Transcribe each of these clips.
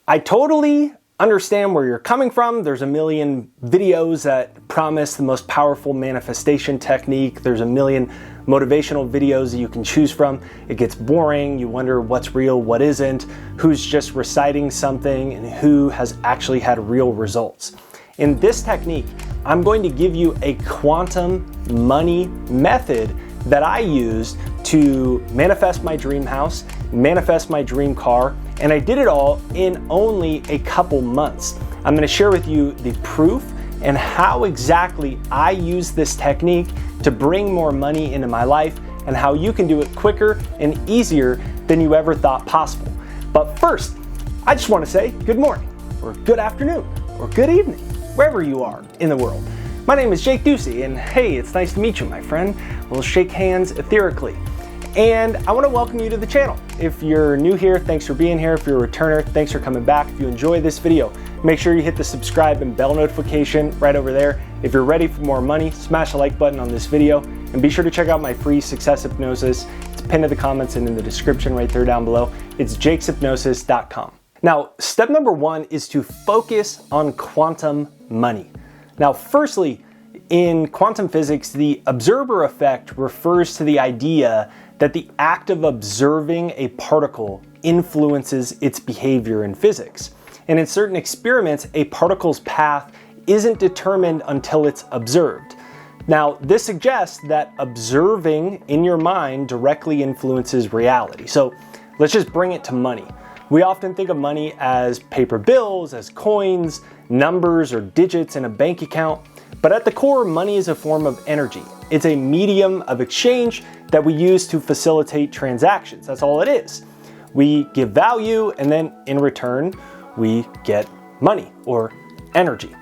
I totally understand where you're coming from. There's a million videos that promise the most powerful manifestation technique. There's a million motivational videos that you can choose from. It gets boring. You wonder what's real, what isn't, who's just reciting something, and who has actually had real results. In this technique, I'm going to give you a quantum money method that I used to manifest my dream house, manifest my dream car, and I did it all in only a couple months. I'm going to share with you the proof and how exactly I use this technique to bring more money into my life and how you can do it quicker and easier than you ever thought possible. But first, I just want to say good morning, or good afternoon, or good evening, wherever you are in the world. My name is Jake Ducey, and hey, it's nice to meet you, my friend. We'll shake hands etherically. And I want to welcome you to the channel. If you're new here, thanks for being here. If you're a returner, thanks for coming back. If you enjoy this video, make sure you hit the subscribe and bell notification right over there. If you're ready for more money, smash the like button on this video, and be sure to check out my free success hypnosis. It's pinned in the comments and in the description right there down below. It's jakeshypnosis.com. Now, step number one is to focus on quantum money. Now, firstly, in quantum physics, the observer effect refers to the idea that the act of observing a particle influences its behavior in physics. And in certain experiments, a particle's path isn't determined until it's observed. Now, this suggests that observing in your mind directly influences reality. So let's just bring it to money. We often think of money as paper bills, as coins, numbers, or digits in a bank account. But at the core, money is a form of energy. It's a medium of exchange that we use to facilitate transactions. That's all it is. We give value, and then in return, we get money or energy.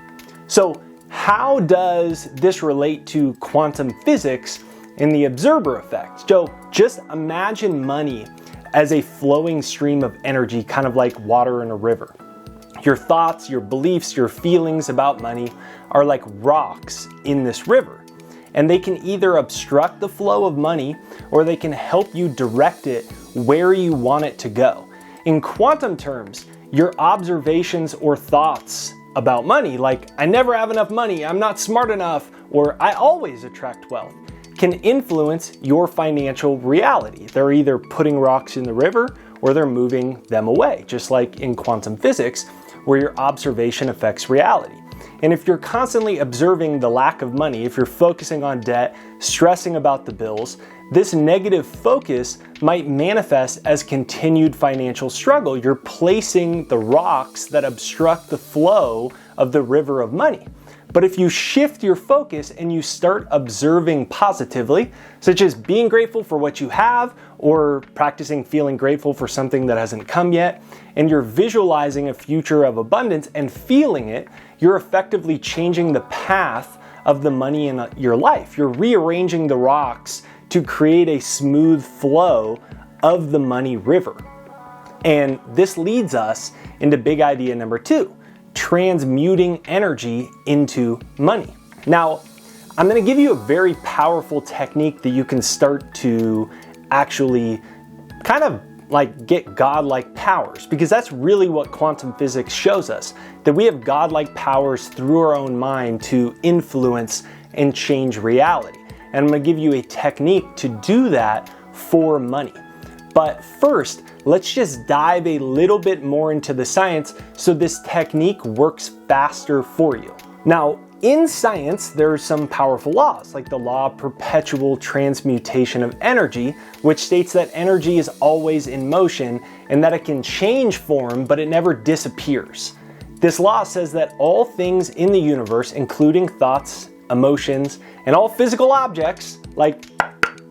So how does this relate to quantum physics and the observer effect? So just imagine money as a flowing stream of energy, kind of like water in a river. Your thoughts, your beliefs, your feelings about money are like rocks in this river. And they can either obstruct the flow of money or they can help you direct it where you want it to go. In quantum terms, your observations or thoughts about money, like I never have enough money, I'm not smart enough, or I always attract wealth, can influence your financial reality. They're either putting rocks in the river or they're moving them away, just like in quantum physics, where your observation affects reality. And if you're constantly observing the lack of money, if you're focusing on debt, stressing about the bills, this negative focus might manifest as continued financial struggle. You're placing the rocks that obstruct the flow of the river of money. But if you shift your focus and you start observing positively, such as being grateful for what you have or practicing feeling grateful for something that hasn't come yet, and you're visualizing a future of abundance and feeling it, you're effectively changing the path of the money in your life. You're rearranging the rocks to create a smooth flow of the money river. And this leads us into big idea number two: transmuting energy into money. Now, I'm going to give you a very powerful technique that you can start to actually kind of like get godlike powers, because that's really what quantum physics shows us, that we have godlike powers through our own mind to influence and change reality. And I'm going to give you a technique to do that for money. But first, let's just dive a little bit more into the science so this technique works faster for you. Now, in science, there are some powerful laws, like the law of perpetual transmutation of energy, which states that energy is always in motion and that it can change form, but it never disappears. This law says that all things in the universe, including thoughts, emotions, and all physical objects, like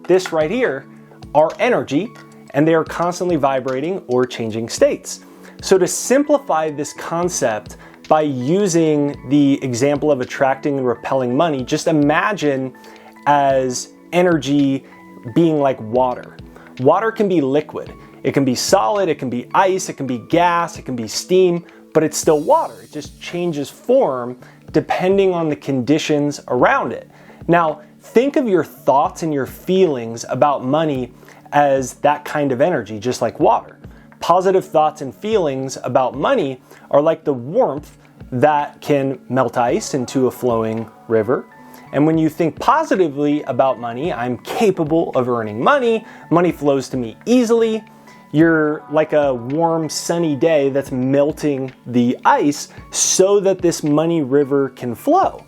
this right here, are energy, and they are constantly vibrating or changing states. So to simplify this concept by using the example of attracting and repelling money, just imagine as energy being like water. Water can be liquid. It can be solid, it can be ice, it can be gas, it can be steam, but it's still water. It just changes form depending on the conditions around it. Now, think of your thoughts and your feelings about money as that kind of energy, just like water. positive thoughts and feelings about money are like the warmth that can melt ice into a flowing river. And when you think positively about money, I'm capable of earning money, money flows to me easily, you're like a warm, sunny day that's melting the ice so that this money river can flow.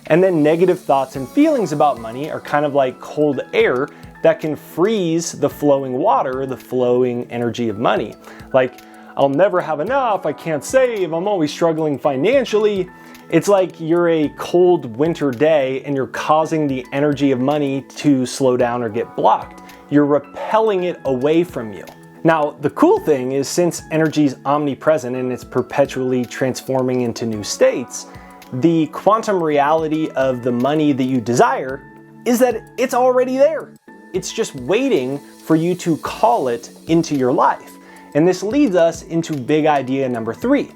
And then negative thoughts and feelings about money are kind of like cold air that can freeze the flowing water, the flowing energy of money. Like, I'll never have enough, I can't save, I'm always struggling financially. It's like you're a cold winter day and you're causing the energy of money to slow down or get blocked. You're repelling it away from you. Now, the cool thing is, since energy is omnipresent and it's perpetually transforming into new states, the quantum reality of the money that you desire is that it's already there. It's just waiting for you to call it into your life. And this leads us into big idea number 3,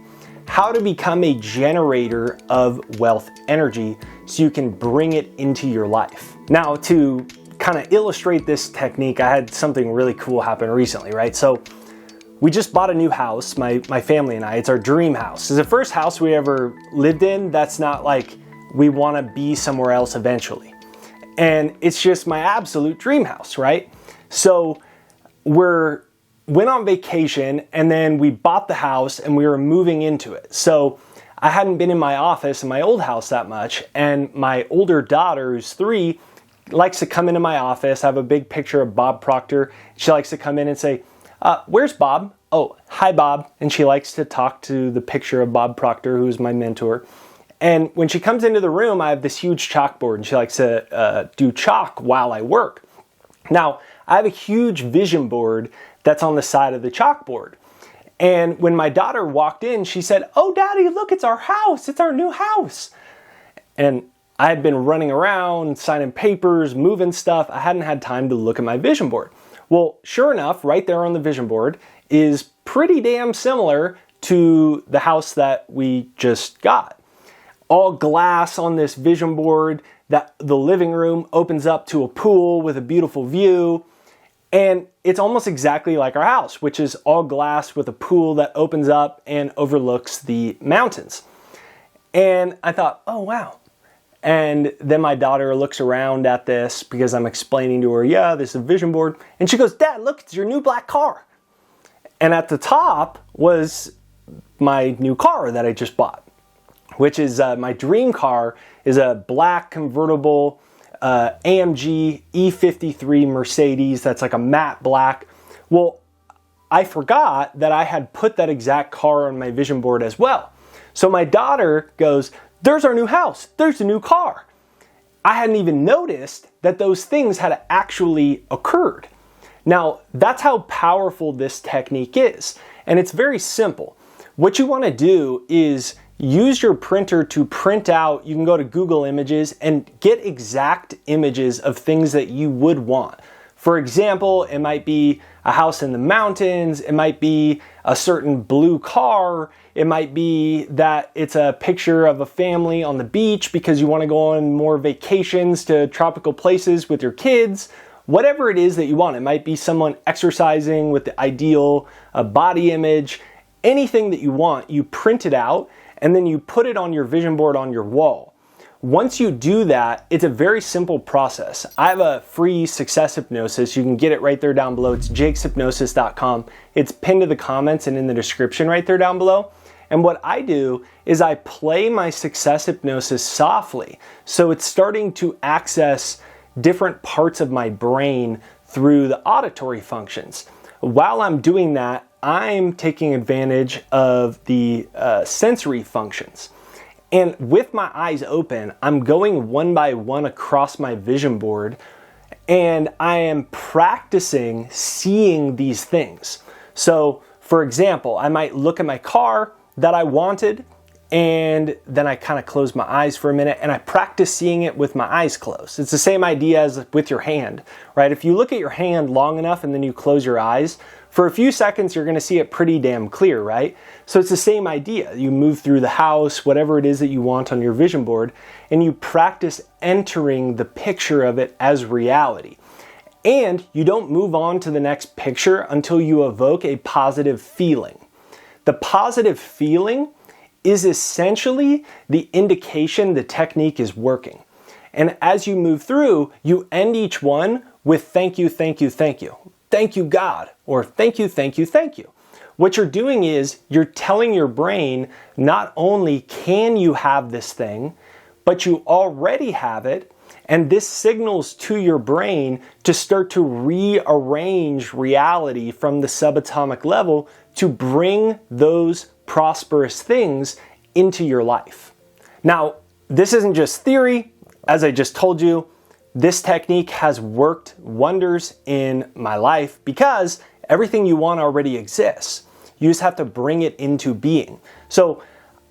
how to become a generator of wealth energy so you can bring it into your life. Now, to kind of illustrate this technique, I had something really cool happen recently, right? So we just bought a new house, my family and I. It's our dream house. It's the first house we ever lived in that's not like we want to be somewhere else eventually. And it's just my absolute dream house, right? So went on vacation and then we bought the house and we were moving into it. So I hadn't been in my office in my old house that much, and my older daughter, who's 3, likes to come into my office. I have a big picture of Bob Proctor. She likes to come in and say, where's Bob? Oh, hi Bob. And she likes to talk to the picture of Bob Proctor, who's my mentor. And when she comes into the room, I have this huge chalkboard and she likes to do chalk while I work. Now, I have a huge vision board that's on the side of the chalkboard. And when my daughter walked in, she said, "Oh, Daddy, look, it's our house. It's our new house." And I had been running around, signing papers, moving stuff. I hadn't had time to look at my vision board. Well, sure enough, right there on the vision board is pretty damn similar to the house that we just got. All glass on this vision board, that the living room opens up to a pool with a beautiful view. And it's almost exactly like our house, which is all glass with a pool that opens up and overlooks the mountains. And I thought, oh, wow. And then my daughter looks around at this because I'm explaining to her, yeah, this is a vision board. And she goes, "Dad, look, it's your new black car." And at the top was my new car that I just bought, which is my dream car, is a black convertible AMG E53 Mercedes that's like a matte black. Well, I forgot that I had put that exact car on my vision board as well. So my daughter goes, "There's our new house. There's a new car." I hadn't even noticed that those things had actually occurred. Now, that's how powerful this technique is. And it's very simple. What you want to do is use your printer to print out. You can go to Google Images and get exact images of things that you would want. For example, it might be a house in the mountains, it might be a certain blue car, it might be that it's a picture of a family on the beach because you want to go on more vacations to tropical places with your kids. Whatever it is that you want. It might be someone exercising with the ideal body image. Anything that you want, you print it out and then you put it on your vision board on your wall. Once you do that, it's a very simple process. I have a free success hypnosis. You can get it right there down below. It's jakeshypnosis.com. It's pinned to the comments and in the description right there down below. And what I do is I play my success hypnosis softly. So it's starting to access different parts of my brain through the auditory functions. While I'm doing that, I'm taking advantage of the sensory functions. And with my eyes open, I'm going one by one across my vision board and I am practicing seeing these things. So, for example, I might look at my car that I wanted and then I kind of close my eyes for a minute and I practice seeing it with my eyes closed. It's the same idea as with your hand, right? If you look at your hand long enough and then you close your eyes, for a few seconds, you're going to see it pretty damn clear, right? So it's the same idea. You move through the house, whatever it is that you want on your vision board, and you practice entering the picture of it as reality. And you don't move on to the next picture until you evoke a positive feeling. The positive feeling is essentially the indication the technique is working. And as you move through, you end each one with thank you, thank you, thank you. Thank you, God, or thank you, thank you, thank you. What you're doing is you're telling your brain not only can you have this thing, but you already have it, and this signals to your brain to start to rearrange reality from the subatomic level to bring those prosperous things into your life. Now, this isn't just theory. As I just told you, this technique has worked wonders in my life because everything you want already exists. You just have to bring it into being. So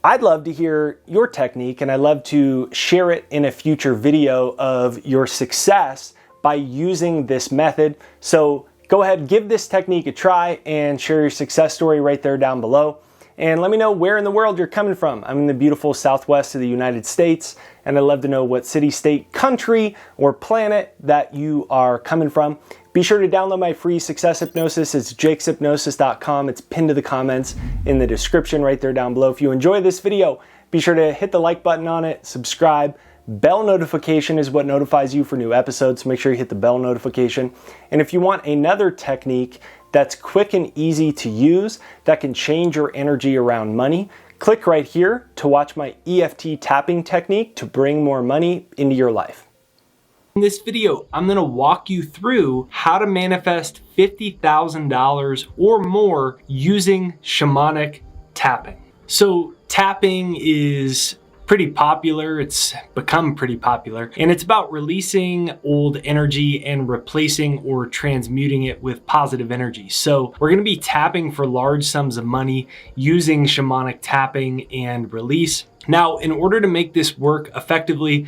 I'd love to hear your technique, and I'd love to share it in a future video of your success by using this method. So go ahead, give this technique a try and share your success story right there down below. And let me know where in the world you're coming from. I'm in the beautiful Southwest of the United States, and I'd love to know what city, state, country, or planet that you are coming from. Be sure to download my free success hypnosis. It's jakeshypnosis.com. It's pinned to the comments in the description right there down below. If you enjoy this video, be sure to hit the like button on it, subscribe. Bell notification is what notifies you for new episodes, so make sure you hit the bell notification. And if you want another technique that's quick and easy to use, that can change your energy around money, click right here to watch my EFT tapping technique to bring more money into your life. In this video, I'm going to walk you through how to manifest $50,000 or more using shamanic tapping. So tapping is pretty popular. It's become pretty popular, and it's about releasing old energy and replacing or transmuting it with positive energy. So we're going to be tapping for large sums of money using shamanic tapping and release. Now, in order to make this work effectively,